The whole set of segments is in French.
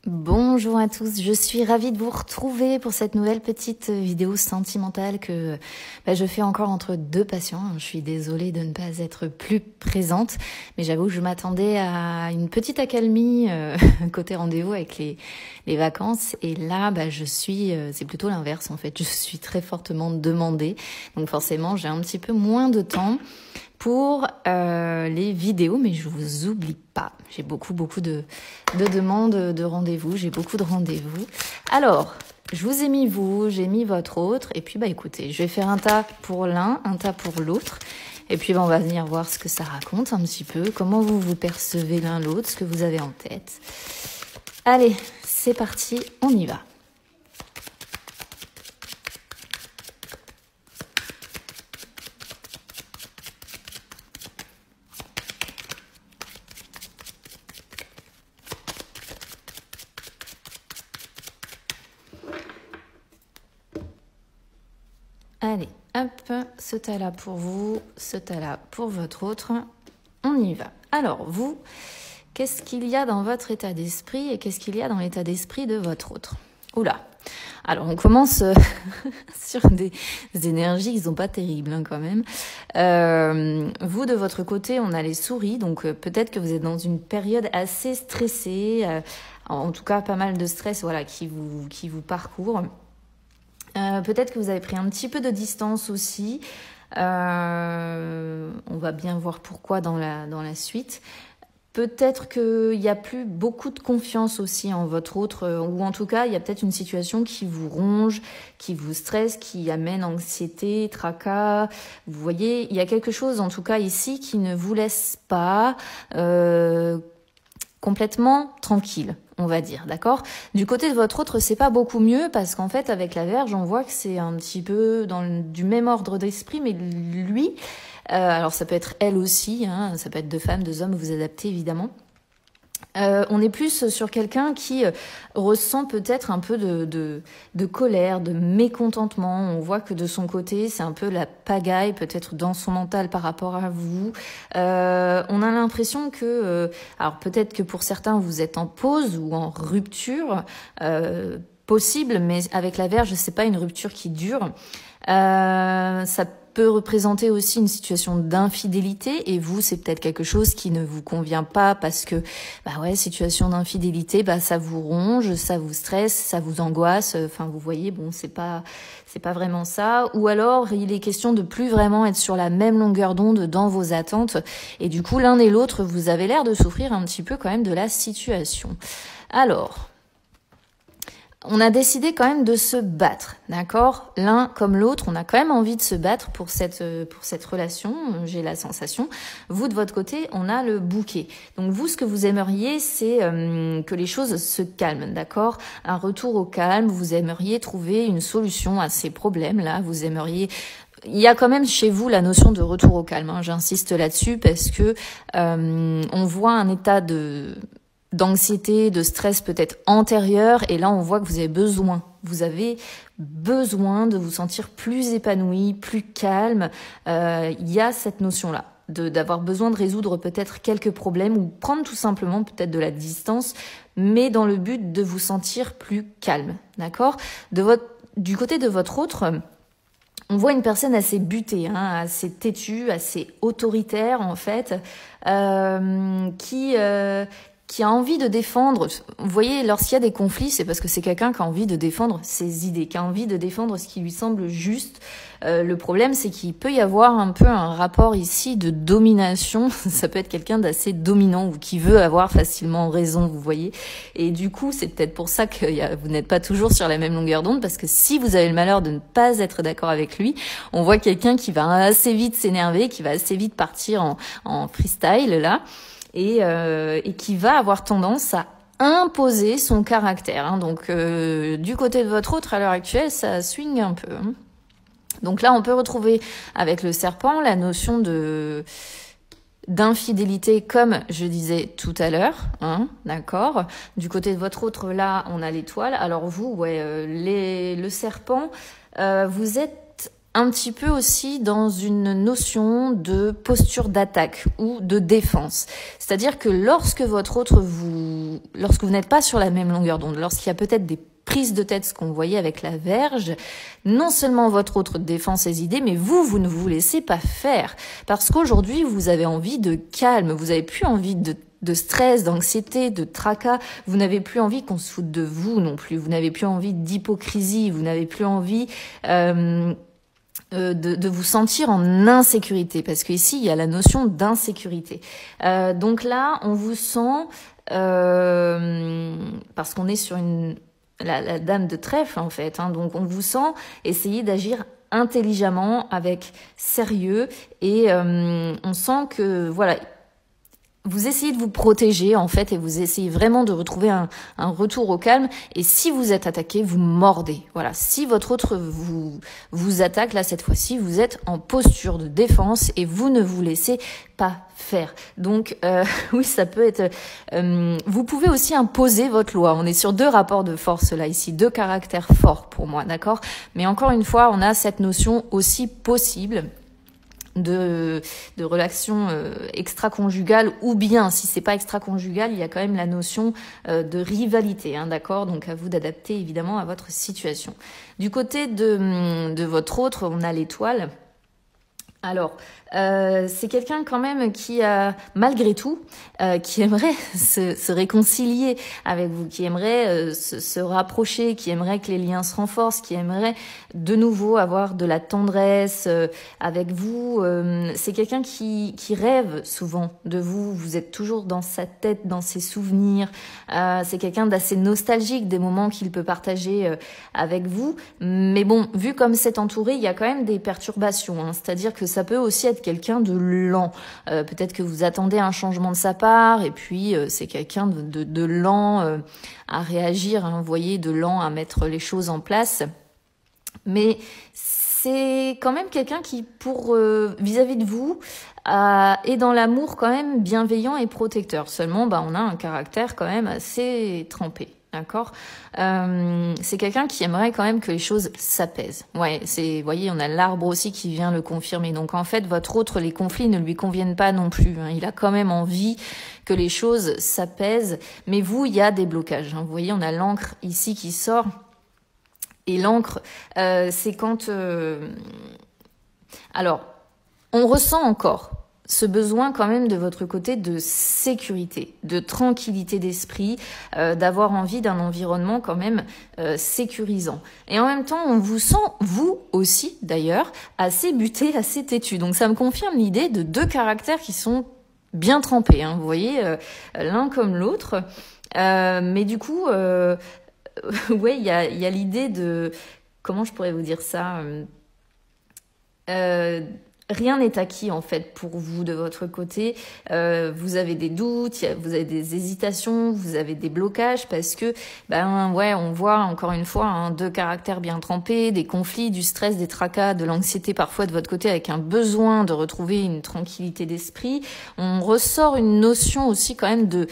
Bonjour à tous, je suis ravie de vous retrouver pour cette nouvelle petite vidéo sentimentale que je fais encore entre deux patients. Je suis désolée de ne pas être plus présente, mais j'avoue que je m'attendais à une petite accalmie côté rendez-vous avec les vacances. Et là, c'est plutôt l'inverse en fait. Je suis très fortement demandée, donc forcément j'ai un petit peu moins de temps pour les vidéos, mais je vous oublie pas. J'ai beaucoup de demandes de rendez-vous, j'ai beaucoup de rendez-vous. Alors, je vous ai mis vous, j'ai mis votre autre, et puis écoutez, je vais faire un tas pour l'un, un tas pour l'autre, et puis on va venir voir ce que ça raconte un petit peu, comment vous vous percevez l'un l'autre, ce que vous avez en tête. Allez, c'est parti, on y va. Allez, hop, ce tas-là pour vous, ce tas-là pour votre autre. On y va. Alors, vous, qu'est-ce qu'il y a dans votre état d'esprit et qu'est-ce qu'il y a dans l'état d'esprit de votre autre? Oula. Alors, on commence sur des énergies qui sont pas terribles quand même. Vous, de votre côté, on a les souris. Donc, peut-être que vous êtes dans une période assez stressée. En tout cas, pas mal de stress qui vous parcourt. Peut-être que vous avez pris un petit peu de distance aussi. On va bien voir pourquoi dans la suite. Peut-être qu'il n'y a plus beaucoup de confiance aussi en votre autre, ou en tout cas, il y a peut-être une situation qui vous ronge, qui vous stresse, qui amène anxiété, tracas. Vous voyez, il y a quelque chose en tout cas ici qui ne vous laisse pas complètement tranquille, on va dire, d'accord? Du côté de votre autre, c'est pas beaucoup mieux parce qu'en fait, avec la Vierge, on voit que c'est un petit peu du même ordre d'esprit, mais lui, alors ça peut être elle aussi, hein, ça peut être deux femmes, deux hommes, vous adaptez évidemment. On est plus sur quelqu'un qui ressent peut-être un peu de colère, de mécontentement. On voit que de son côté, c'est un peu la pagaille, peut-être dans son mental par rapport à vous. On a l'impression que, alors peut-être que pour certains, vous êtes en pause ou en rupture possible, mais avec la Vierge, c'est pas une rupture qui dure. Ça peut représenter aussi une situation d'infidélité et vous, c'est peut-être quelque chose qui ne vous convient pas parce que, situation d'infidélité, ça vous ronge, ça vous stresse, ça vous angoisse. Enfin, vous voyez, bon, c'est pas vraiment ça. Ou alors, il est question de plus vraiment être sur la même longueur d'onde dans vos attentes. Et du coup, l'un et l'autre, vous avez l'air de souffrir un petit peu quand même de la situation. Alors, on a décidé quand même de se battre, d'accord? L'un comme l'autre, on a quand même envie de se battre pour cette relation, j'ai la sensation. Vous, de votre côté, on a le bouquet. Donc vous, ce que vous aimeriez, c'est que les choses se calment, d'accord? Un retour au calme, vous aimeriez trouver une solution à ces problèmes-là, vous aimeriez... Il y a quand même chez vous la notion de retour au calme, hein, j'insiste là-dessus parce que on voit un état d'anxiété, de stress peut-être antérieur, et là on voit que vous avez besoin de vous sentir plus épanoui, plus calme. Il y a cette notion-là d'avoir besoin de résoudre peut-être quelques problèmes ou prendre tout simplement peut-être de la distance, mais dans le but de vous sentir plus calme, d'accord? Du côté de votre autre, on voit une personne assez butée, hein, assez têtue, assez autoritaire en fait, qui a envie de défendre. Vous voyez, lorsqu'il y a des conflits, c'est parce que c'est quelqu'un qui a envie de défendre ses idées, qui a envie de défendre ce qui lui semble juste. Le problème, c'est qu'il peut y avoir un peu un rapport ici de domination. Ça peut être quelqu'un d'assez dominant ou qui veut avoir facilement raison, vous voyez. Et du coup, c'est peut-être pour ça que vous n'êtes pas toujours sur la même longueur d'onde, parce que si vous avez le malheur de ne pas être d'accord avec lui, on voit quelqu'un qui va assez vite s'énerver, qui va assez vite partir en freestyle, là. Et qui va avoir tendance à imposer son caractère. Hein. Donc, du côté de votre autre, à l'heure actuelle, ça swing un peu. Hein. Donc là, on peut retrouver avec le serpent la notion d'infidélité, comme je disais tout à l'heure, hein, d'accord. Du côté de votre autre, là, on a l'étoile. Alors vous, le serpent, vous êtes un petit peu aussi dans une notion de posture d'attaque ou de défense. C'est-à-dire que lorsque lorsque vous n'êtes pas sur la même longueur d'onde, lorsqu'il y a peut-être des prises de tête, ce qu'on voyait avec la Vierge, non seulement votre autre défend ses idées, mais vous ne vous laissez pas faire. Parce qu'aujourd'hui, vous avez envie de calme, vous avez plus envie de stress, d'anxiété, de tracas. Vous n'avez plus envie qu'on se foute de vous non plus. Vous n'avez plus envie d'hypocrisie. Vous n'avez plus envie de vous sentir en insécurité, parce qu'ici il y a la notion d'insécurité. Donc là, on vous sent, parce qu'on est sur la dame de trèfle en fait, hein, donc on vous sent essayer d'agir intelligemment, avec sérieux, et on sent que voilà, vous essayez de vous protéger en fait, et vous essayez vraiment de retrouver un retour au calme. Et si vous êtes attaqué, vous mordez. Voilà, si votre autre vous attaque, là cette fois-ci, vous êtes en posture de défense et vous ne vous laissez pas faire. Donc oui, ça peut être... vous pouvez aussi imposer votre loi. On est sur 2 rapports de force là ici, 2 caractères forts pour moi, d'accord? Mais encore une fois, on a cette notion aussi possible de relation extra-conjugale, ou bien si c'est pas extra-conjugal, il y a quand même la notion de rivalité, hein, d'accord? Donc à vous d'adapter évidemment à votre situation. Du côté de votre autre, on a l'étoile. Alors, c'est quelqu'un quand même qui a, malgré tout, qui aimerait se réconcilier avec vous, qui aimerait se rapprocher, qui aimerait que les liens se renforcent, qui aimerait de nouveau avoir de la tendresse avec vous. C'est quelqu'un qui rêve souvent de vous. Vous êtes toujours dans sa tête, dans ses souvenirs. C'est quelqu'un d'assez nostalgique des moments qu'il peut partager avec vous. Mais bon, vu comme c'est entouré, il y a quand même des perturbations, hein. C'est-à-dire que ça peut aussi être quelqu'un de lent. Peut-être que vous attendez un changement de sa part, et puis c'est quelqu'un de lent à réagir, hein, vous voyez, de lent à mettre les choses en place. Mais c'est quand même quelqu'un qui, pour vis-à-vis de vous, est dans l'amour quand même bienveillant et protecteur. Seulement, on a un caractère quand même assez trempé. D'accord, c'est quelqu'un qui aimerait quand même que les choses s'apaisent. Ouais, vous voyez, on a l'arbre aussi qui vient le confirmer. Donc en fait, votre autre, les conflits ne lui conviennent pas non plus, hein. Il a quand même envie que les choses s'apaisent, mais vous, il y a des blocages, hein. Vous voyez, on a l'encre ici qui sort, et l'encre, c'est quand... Alors, on ressent encore ce besoin quand même de votre côté de sécurité, de tranquillité d'esprit, d'avoir envie d'un environnement quand même sécurisant. Et en même temps, on vous sent, vous aussi d'ailleurs, assez buté, assez têtu. Donc ça me confirme l'idée de 2 caractères qui sont bien trempés, hein, vous voyez, l'un comme l'autre. Mais du coup, ouais, il y a l'idée de... Comment je pourrais vous dire ça Rien n'est acquis en fait pour vous de votre côté. Vous avez des doutes, vous avez des hésitations, vous avez des blocages parce que ouais, on voit encore une fois 2 caractères bien trempés, des conflits, du stress, des tracas, de l'anxiété parfois de votre côté, avec un besoin de retrouver une tranquillité d'esprit. On ressort une notion aussi quand même de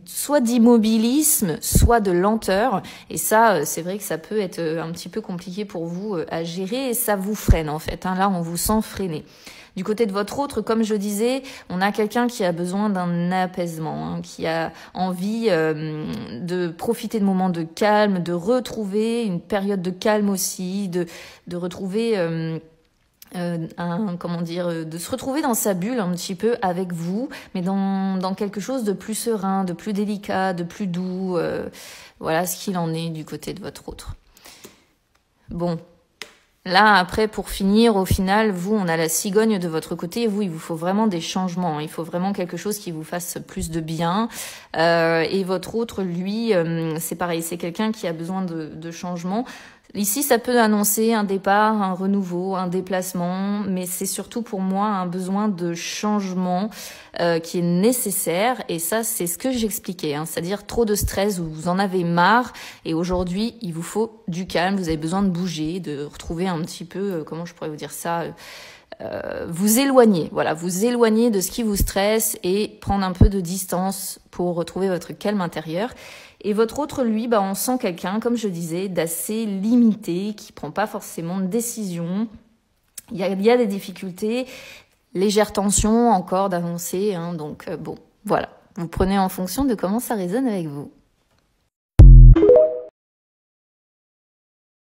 soit d'immobilisme, soit de lenteur, et ça c'est vrai que ça peut être un petit peu compliqué pour vous à gérer, et ça vous freine en fait, hein. Là on vous sent freiné. Du côté de votre autre, comme je disais, on a quelqu'un qui a besoin d'un apaisement, hein, qui a envie de profiter de moments de calme, de retrouver une période de calme aussi, de retrouver de se retrouver dans sa bulle un petit peu avec vous, mais dans quelque chose de plus serein, de plus délicat, de plus doux. Voilà ce qu'il en est du côté de votre autre. Bon. Là, après, pour finir, au final, vous, on a la cigogne de votre côté. Vous, il vous faut vraiment des changements. Il faut vraiment quelque chose qui vous fasse plus de bien. Et votre autre, lui, c'est pareil. C'est quelqu'un qui a besoin de changements. Ici, ça peut annoncer un départ, un renouveau, un déplacement, mais c'est surtout pour moi un besoin de changement qui est nécessaire. Et ça, c'est ce que j'expliquais, hein, c'est-à-dire trop de stress, vous en avez marre. Et aujourd'hui, il vous faut du calme, vous avez besoin de bouger, de retrouver un petit peu, comment je pourrais vous dire ça, vous éloigner, voilà, vous éloigner de ce qui vous stresse et prendre un peu de distance pour retrouver votre calme intérieur. Et votre autre, lui, on sent quelqu'un, comme je disais, d'assez limité, qui prend pas forcément de décision, il y a des difficultés, légère tension encore d'annoncer, hein, donc bon, voilà. Vous prenez en fonction de comment ça résonne avec vous.